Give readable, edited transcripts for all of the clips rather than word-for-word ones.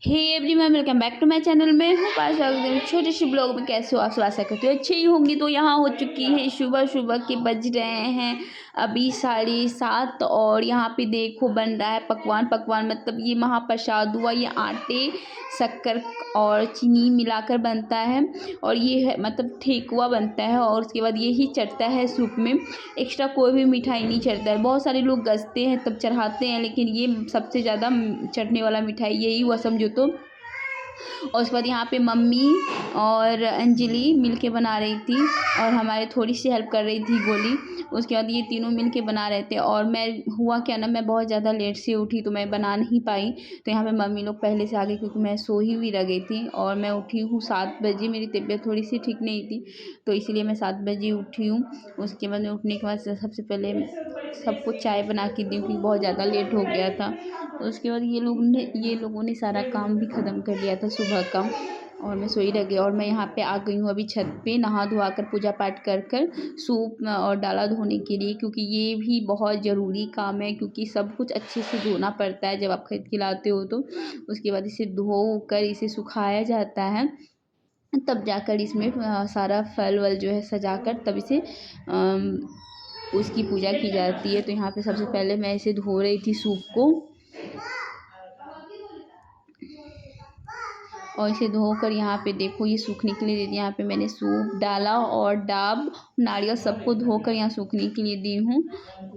Hey everyone, welcome back to my channel. मैं हूँ पाशा। छोटे से ब्लॉग में कैसे हो आप सब? आशा करते हो अच्छे ही होंगी। तो यहाँ हो चुकी है सुबह सुबह के बज रहे हैं अभी 7:30 और यहाँ पे देखो बन रहा है पकवान। पकवान मतलब ये महाप्रसाद हुआ। ये आटे शक्कर और चीनी मिलाकर बनता है और ये है मतलब ठेकुआ बनता है और उसके बाद यही चढ़ता है सूप में। एक्स्ट्रा कोई भी मिठाई नहीं चढ़ता है। बहुत सारे लोग गसते हैं तब चढ़ाते हैं, लेकिन ये सबसे ज़्यादा चढ़ने वाला मिठाई यही हुआ समझो तो। और उसके बाद यहाँ पे मम्मी और अंजलि मिलके बना रही थी और हमारे थोड़ी सी हेल्प कर रही थी गोली। उसके बाद ये तीनों मिलके बना रहे थे और मैं हुआ क्या ना, मैं बहुत ज़्यादा लेट से उठी तो मैं बना नहीं पाई। तो यहाँ पे मम्मी लोग पहले से आ गई क्योंकि मैं सो ही रह गई थी और मैं उठी हूँ 7 बजे। मेरी तबीयत थोड़ी सी ठीक नहीं थी तो इसलिए मैं 7 बजे उठी हूँ। उसके बाद उठने के बाद सबसे पहले सबको चाय बना के दी क्योंकि बहुत ज़्यादा लेट हो गया था। तो उसके बाद ये लोगों ने सारा काम भी ख़त्म कर लिया था सुबह का और मैं सोई रह गई। और मैं यहाँ पे आ गई हूँ अभी छत पे नहा धोआ कर पूजा पाठ कर कर सूप और डाला धोने के लिए, क्योंकि ये भी बहुत ज़रूरी काम है क्योंकि सब कुछ अच्छे से धोना पड़ता है जब आप खरीद के लाते हो तो। उसके बाद इसे धो कर इसे सुखाया जाता है, तब जाकर इसमें सारा फल वल जो है सजा कर तब इसे उसकी पूजा की जाती है। तो यहाँ पे सबसे पहले मैं इसे धो रही थी सूप को और इसे धोकर यहाँ पे देखो ये सूखने के लिए दे दिया। यहाँ पे मैंने सूप डाला और डाब नारियल सबको धोकर यहाँ सूखने के लिए दी हूँ।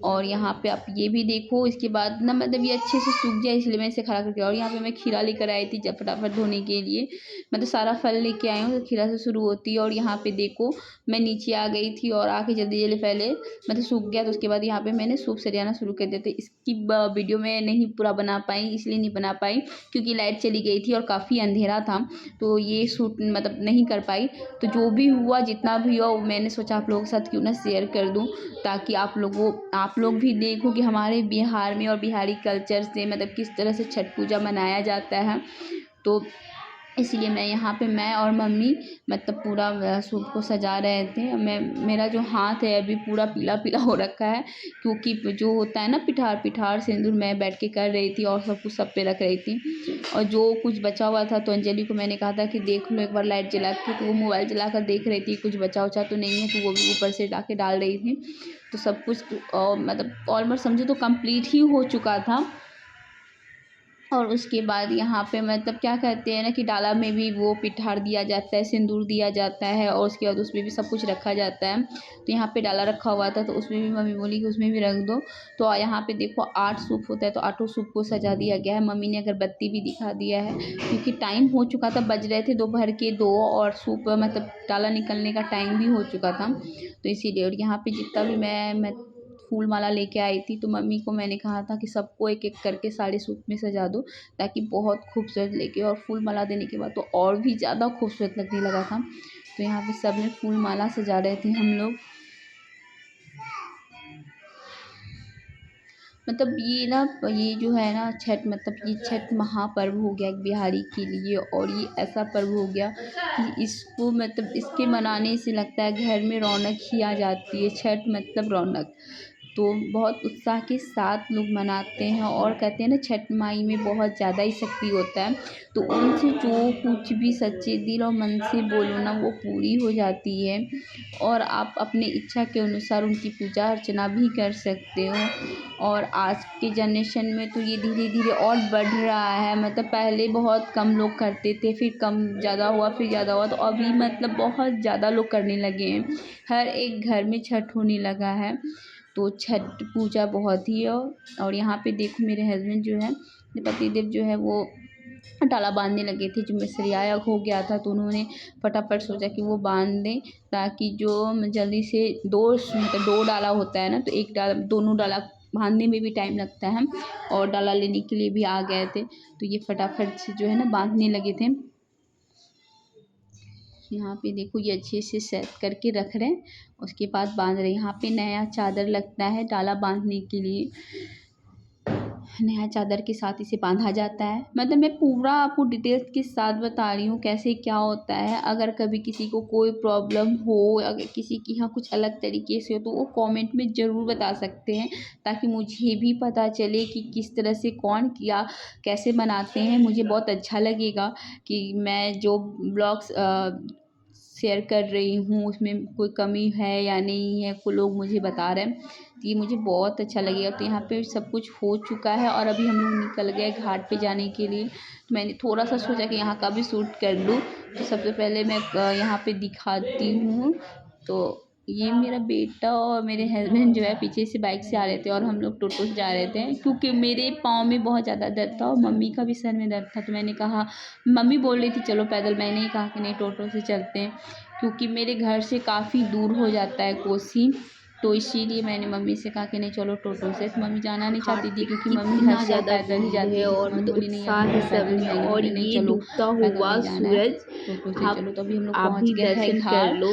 और यहाँ पे आप ये भी देखो, इसके बाद ना मतलब ये अच्छे से सूख जाए इसलिए मैं इसे खड़ा करके। और यहाँ पे मैं खीरा लेकर आई थी जब फटाफट धोने के लिए, मतलब सारा फल लेके आई हूँ तो खीरा से शुरू होती है। और यहाँ पे देखो मैं नीचे आ गई थी और आके जल्दी जल्दी पहले मतलब सूख गया तो उसके बाद यहाँ पे मैंने सूप सरियाना शुरू कर दिया था। इसकी वीडियो में नहीं पूरा बना पाई, इसलिए नहीं बना पाई क्योंकि लाइट चली गई थी और काफ़ी अंधेरा था तो ये शूट मतलब नहीं कर पाई। तो जो भी हुआ जितना भी हुआ मैंने सोचा आप लोगों के साथ क्यों ना शेयर कर दूं, ताकि आप लोग भी देखो कि हमारे बिहार में और बिहारी कल्चर से मतलब किस तरह से छठ पूजा मनाया जाता है। तो इसलिए मैं यहाँ पे मैं और मम्मी मतलब पूरा सूप को सजा रहे थे। मेरा जो हाथ है अभी पूरा पीला पीला हो रखा है क्योंकि जो होता है ना पिठार पिठार सिंदूर मैं बैठ के कर रही थी और सब कुछ सब पे रख रही थी। और जो कुछ बचा हुआ था तो अंजलि को मैंने कहा था कि देख लो एक बार लाइट जला के, तो वो मोबाइल जला कर देख रही थी कुछ बचा उचा तो नहीं है, तो वो भी ऊपर से डाके डाल रही थी। तो सब कुछ मतलब ऑलमोस्ट समझो तो कंप्लीट ही हो चुका था। और उसके बाद यहाँ पे मतलब क्या कहते हैं ना कि डाला में भी वो पिठार दिया जाता है, सिंदूर दिया जाता है और उसके बाद उसमें भी सब कुछ रखा जाता है। तो यहाँ पे डाला रखा हुआ था तो उसमें भी मम्मी बोली कि उसमें भी रख दो। तो यहाँ पे देखो 8 सूप होता है तो 8 सूप को सजा दिया गया है। मम्मी ने अगरबत्ती भी दिखा दिया है क्योंकि टाइम हो चुका था, बज रहे थे दोपहर के 2 और सूप मतलब डाला निकलने का टाइम भी हो चुका था तो इसीलिए। और यहाँ पे जितना भी मैं फूल माला लेके आई थी तो मम्मी को मैंने कहा था कि सबको एक एक करके सारे सूप में सजा दो ताकि बहुत खूबसूरत लगे। और फूल माला देने के बाद तो और भी ज़्यादा खूबसूरत लगने लगा था। तो यहाँ पे सब में फूल माला सजा रहे थे हम लोग। मतलब ये जो है ना छठ मतलब ये छठ महापर्व हो गया एक बिहारी के लिए। और ये ऐसा पर्व हो गया कि इसको मतलब इसके मनाने से लगता है घर में रौनक ही आ जाती है। छठ मतलब रौनक। तो बहुत उत्साह के साथ लोग मनाते हैं और कहते हैं ना छठ माई में बहुत ज़्यादा ही शक्ति होता है। तो उनसे जो कुछ भी सच्चे दिल और मन से बोलो ना वो पूरी हो जाती है और आप अपने इच्छा के अनुसार उनकी पूजा अर्चना भी कर सकते हो। और आज के जनरेशन में तो ये धीरे धीरे और बढ़ रहा है। मतलब पहले बहुत कम लोग करते थे, फिर कम ज़्यादा हुआ, फिर ज़्यादा हुआ, तो अभी मतलब बहुत ज़्यादा लोग करने लगे हैं। हर एक घर में छठ होने लगा है तो छठ पूजा बहुत ही है। और यहाँ पे देखो मेरे हस्बैंड जो है पतिदेव जो है वो डाला बांधने लगे थे। जो मिसरिया हो गया था तो उन्होंने फटाफट सोचा कि वो बांध दें ताकि जो जल्दी से मतलब 2 डाला होता है ना, तो एक डाला दोनों डाला बांधने में भी टाइम लगता है और डाला लेने के लिए भी आ गए थे तो ये फटाफट से जो है ना बांधने लगे थे। यहाँ पे देखो ये अच्छे से सेट करके रख रहे हैं, उसके बाद बांध रहे हैं। यहाँ पे नया चादर लगता है डाला बांधने के लिए। नया चादर के साथ इसे बांधा जाता है। मतलब मैं पूरा आपको डिटेल्स के साथ बता रही हूँ कैसे क्या होता है। अगर कभी किसी को कोई प्रॉब्लम हो, अगर किसी के यहाँ कुछ अलग तरीके से हो तो वो कमेंट में ज़रूर बता सकते हैं, ताकि मुझे भी पता चले कि किस तरह से कौन क्या कैसे बनाते हैं। मुझे बहुत अच्छा लगेगा कि मैं जो ब्लॉग्स शेयर कर रही हूँ उसमें कोई कमी है या नहीं है, कोई लोग मुझे बता रहे हैं, तो ये मुझे बहुत अच्छा लगेगा। तो यहाँ पे सब कुछ हो चुका है और अभी हम लोग निकल गए घाट पे जाने के लिए। तो मैंने थोड़ा सा सोचा कि यहाँ का भी शूट कर लूँ। तो सबसे पहले मैं यहाँ पे दिखाती हूँ। तो ये मेरा बेटा और मेरे हस्बैंड जो है पीछे से बाइक से आ रहे थे और हम लोग टोटो से जा रहे थे, क्योंकि मेरे पाँव में बहुत ज़्यादा दर्द था और मम्मी का भी सर में दर्द था। तो मैंने कहा, मम्मी बोल रही थी चलो पैदल, मैंने ही कहा कि नहीं टोटो से चलते हैं, क्योंकि मेरे घर से काफ़ी दूर हो जाता है कोसी। तो इसीलिए मैंने मम्मी से कहा कि नहीं चलो टोटो से। तो मम्मी जाना नहीं चाहती थी क्योंकि मम्मी हर साल पैदल ही जाती है और मम्मी बोली नहीं अब हम पैदल जाएंगे। और नहीं ये चलो डूबता पैदल हुआ नहीं जाना है, सूरज, टोटो से चलो। तो अभी हम लोग आप पहुँच भी गए हैं दर्शन कर घाट। लो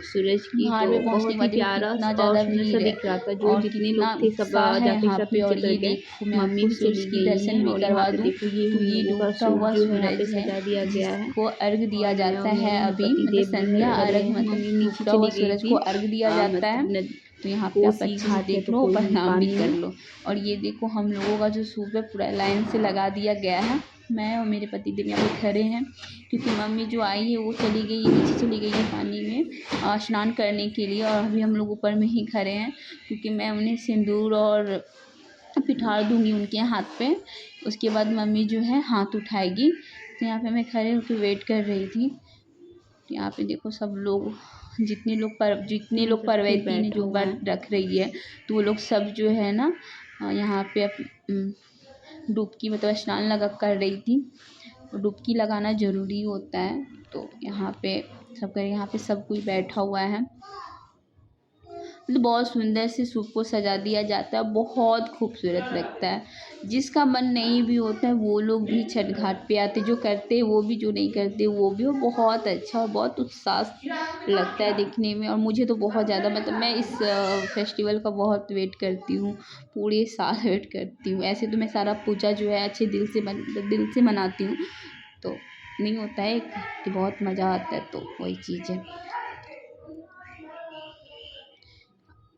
सूरज की। घाट तो पे पहुँचने के बहुत ही बाद देखो प्यारा कितना और ज़्यादा सुंदर सा भीड़ है दिख रहा था। जो और जितने कितना लोग थे सब उत्साह है जाते यहाँ जाते पे। और नीचे ये उतर गए। देखो मैं मम्मी आपको भी सूरज चली की गई दर्शन हैं भी और यहाँ करवा पे दूँ। देखो ये तो हम ये लोगों का डूबता सूप हुआ जो है यहाँ पे सूरज है सजा दिया गया है जिसको अर्घ दिया और मैं जाता और है मेरे अभी, पति मतलब देव जो है संध्या खड़े अर्घ, हैं। मतलब मम्मी नीचे डूबता हुआ चली गई सूरज को थी। अर्घ दिया जाता है। मतलब तो यहाँ पे आप कोसी अच्छे से घाट है देख तो लो, कोई नहीं प्रणाम भी पानी कर में। लो। और ये देखो हम लोगों का जो सूप है पूरा लाइन से लगा दिया गया है। मैं और मेरे पति देव यहाँ पे खड़े हैं, क्योंकि मम्मी जो आई है वो चली गई है, नीचे चली गई है पानी में स्नान करने के लिए, और अभी हम लोग ऊपर में ही खड़े हैं, क्योंकि मैं उन्हें सिंदूर और पिठार दूंगी उनके हाथ पे। उसके बाद मम्मी जो है हाथ उठाएगी। तो यहाँ पे मैं खड़े होकर वेट कर रही थी। तो यहाँ पे देखो सब लोग, जितने लोग सब कोई परवैती ने बैठा जो हुआ है। व्रत रख रही है, तो वो लोग सब जो है ना यहाँ पे डुबकी, मतलब स्नान लगा कर रही थी। तो डुबकी लगाना ज़रूरी होता है। तो यहाँ पे सब कोई बैठा हुआ है। तो बहुत सुंदर से सूप को सजा दिया जाता है, बहुत खूबसूरत लगता है। जिसका मन नहीं भी होता है वो लोग भी छठ घाट पे आते, जो करते हैं वो भी, जो नहीं करते वो भी। और बहुत अच्छा और बहुत उत्साह लगता है देखने में। और मुझे तो बहुत ज़्यादा, मतलब मैं इस फेस्टिवल का बहुत वेट करती हूँ, पूरे साल वेट करती हूँ। ऐसे तो मैं सारा पूजा जो है अच्छे दिल से मनाती हूँ, तो नहीं होता है कि बहुत मज़ा आता है, तो वही चीज़ है।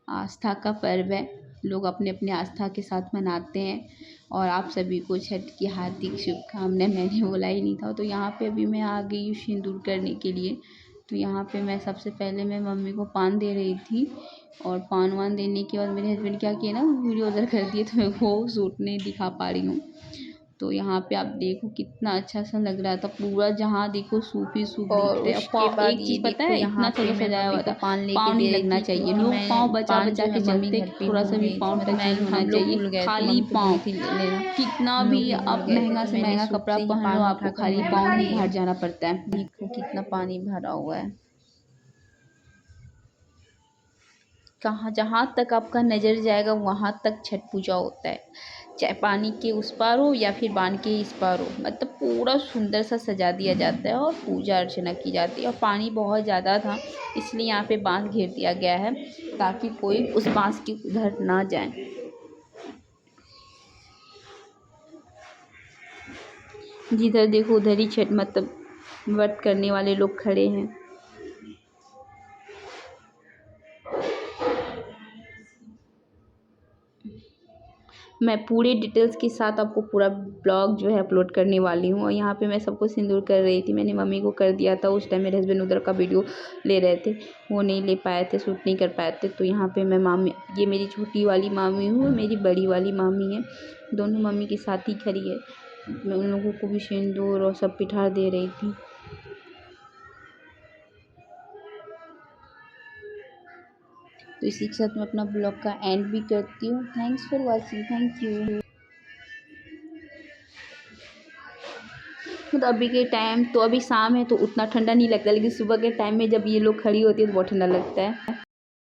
आस्था का पर्व है, लोग अपने अपने आस्था के साथ मनाते हैं। और आप सभी को छठ की हार्दिक शुभकामनाएं। मैंने बोला ही नहीं था। तो यहाँ पे अभी मैं आ गई हूँ सिंदूर करने के लिए। तो यहाँ पे मैं सबसे पहले मैं मम्मी को पान दे रही थी, और पान वान देने के बाद मेरे हस्बैंड क्या किए ना, वीडियो उधर कर दिए, तो मैं वो शूट नहीं दिखा पा रही हूँ। तो यहाँ पे आप देखो कितना अच्छा सा लग रहा था, पूरा जहाँ देखो सूप ही सूप और दिख रहे उसके हैं। बाद एक ये चीज़ पता देखो है, यहाँ इतना पे सजा मैं सजाया मम्मी हुआ को था, पान लेके पाँव नहीं दे रही लगना थी, चाहिए। क्योंकि लोग मैं पाँव बचा पान बचा जो के है मम्मी चलते, घर पे थोड़ा भूल सा भी गई थी। पाँव मतलब टच मैं नहीं होना हम लोग चाहिए, भूल गए थे, खाली मम्मी तो बोली पाँव। थी लेना। कितना हम भी लोग भी भूल आप गए थे, महंगा तो से मैंने महंगा सूप कपड़ा से ही पहन लो, पान आपको उठाकर खाली मम्मी पाँव को ही दिया। घाट जाना पड़ता है। देखो कितना पानी भरा हुआ है। कहाँ जहाँ तक आपका नज़र जाएगा वहाँ तक छठ पूजा होता है, चाहे पानी के उस पार हो या फिर बांध के इस पार हो। मतलब पूरा सुंदर सा सजा दिया जाता है और पूजा अर्चना की जाती है। और पानी बहुत ज़्यादा था, इसलिए यहाँ पे बांध घेर दिया गया है, ताकि कोई उस बांध के उधर ना जाए। जिधर देखो उधर ही छठ, मतलब व्रत करने वाले लोग खड़े हैं। मैं पूरे डिटेल्स के साथ आपको पूरा ब्लॉग जो है अपलोड करने वाली हूँ। और यहाँ पे मैं सबको सिंदूर कर रही थी, मैंने मम्मी को कर दिया था। उस टाइम मेरे हस्बैंड उधर का वीडियो ले रहे थे, वो नहीं ले पाए थे, शूट नहीं कर पाए थे। तो यहाँ पे मैं मामी, ये मेरी छोटी वाली मामी हूँ और मेरी बड़ी वाली मामी है, दोनों मम्मी के साथ ही खड़ी है। मैं उन लोगों को भी सिंदूर और सब पिठार दे रही थी। तो इसी के साथ मैं अपना ब्लॉग का एंड भी करती हूँ। Thanks for watching, thank you. मतलब अभी के टाइम तो अभी शाम है तो उतना ठंडा नहीं लगता, लेकिन सुबह के टाइम में जब ये लोग खड़ी होती है तो बहुत ठंडा लगता है।